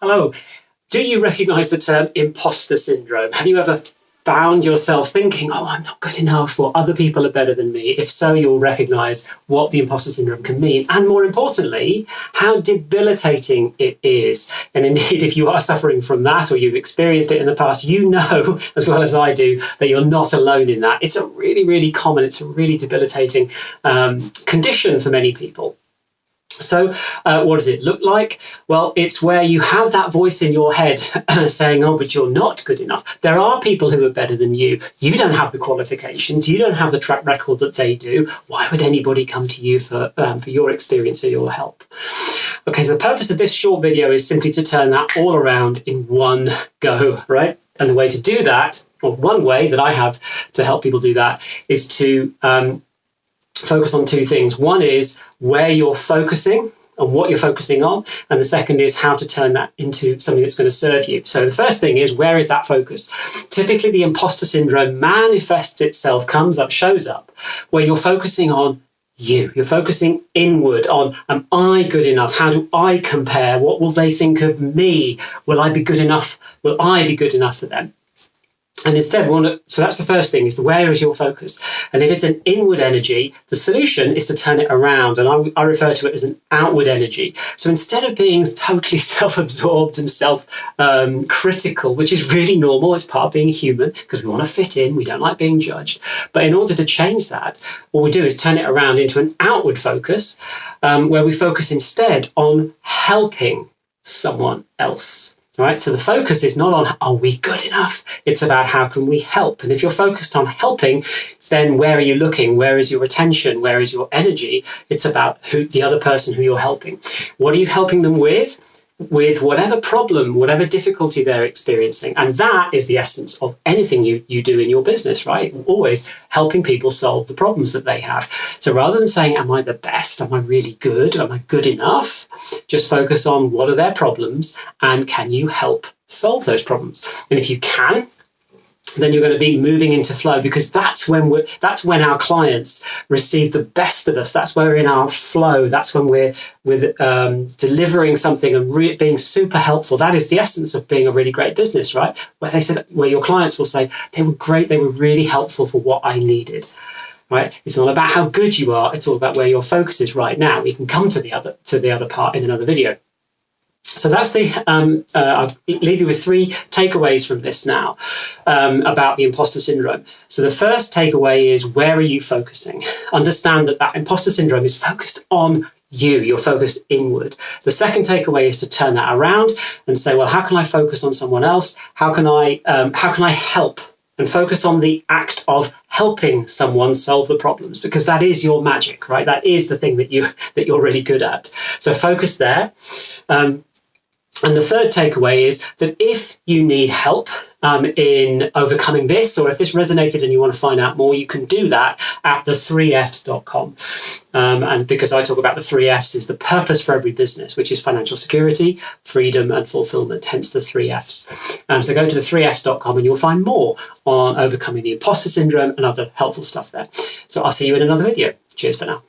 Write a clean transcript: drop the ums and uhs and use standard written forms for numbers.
Hello. Do you recognize the term imposter syndrome? Have you ever found yourself thinking, oh, I'm not good enough, or other people are better than me? If so, you'll recognize what the imposter syndrome can mean, and more importantly, how debilitating it is. And indeed, if you are suffering from that, or you've experienced it in the past, you know, as well as I do, that you're not alone in that. It's a really, really common, it's a really debilitating condition for many people. So what does it look like? Well, it's where you have that voice in your head saying, oh, but you're not good enough. There are people who are better than you. You don't have the qualifications. You don't have the track record that they do. Why would anybody come to you for your experience or your help? Okay, so the purpose of this short video is simply to turn that all around in one go, right? And the way to do that, or one way that I have to help people do that, is to focus on two things. One is where you're focusing and what you're focusing on. And the second is how to turn that into something that's going to serve you. So the first thing is, where is that focus? Typically, the imposter syndrome manifests itself, shows up, where you're focusing on you. You're focusing inward on, am I good enough? How do I compare? What will they think of me? Will I be good enough? Will I be good enough for them? And instead, so that's the first thing, is where is your focus? And if it's an inward energy, the solution is to turn it around. And I refer to it as an outward energy. So instead of being totally self-absorbed and self-critical, which is really normal, it's part of being human, because we want to fit in, we don't like being judged. But in order to change that, what we do is turn it around into an outward focus, where we focus instead on helping someone else. Right, so the focus is not on, are we good enough? It's about how can we help? And if you're focused on helping, then where are you looking? Where is your attention? Where is your energy? It's about the other person who you're helping. What are you helping them with? With whatever problem, whatever difficulty they're experiencing. And that is the essence of anything you do in your business, right? Always helping people solve the problems that they have. So rather than saying, am I the best? Am I really good? Am I good enough? Just focus on what are their problems and can you help solve those problems? And if you can, then you're going to be moving into flow, because that's when our clients receive the best of us. That's where we're in our flow. That's when we're delivering something and being super helpful. That is the essence of being a really great business, right? Where your clients will say, they were great, they were really helpful for what I needed. Right? It's not about how good you are. It's all about where your focus is right now. We can come to the other part in another video. So that's I'll leave you with three takeaways from this now about the imposter syndrome. So the first takeaway is, where are you focusing? Understand that imposter syndrome is focused on you. You're focused inward. The second takeaway is to turn that around and say, well, how can I focus on someone else? How can I help? And focus on the act of helping someone solve the problems, because that is your magic, right? That is the thing that you're really good at. So focus there. And the third takeaway is that if you need help in overcoming this, or if this resonated and you want to find out more, you can do that at the3fs.com. And because I talk about the 3Fs, is the purpose for every business, which is financial security, freedom, and fulfillment, hence the 3Fs. So go to the3fs.com and you'll find more on overcoming the imposter syndrome and other helpful stuff there. So I'll see you in another video. Cheers for now.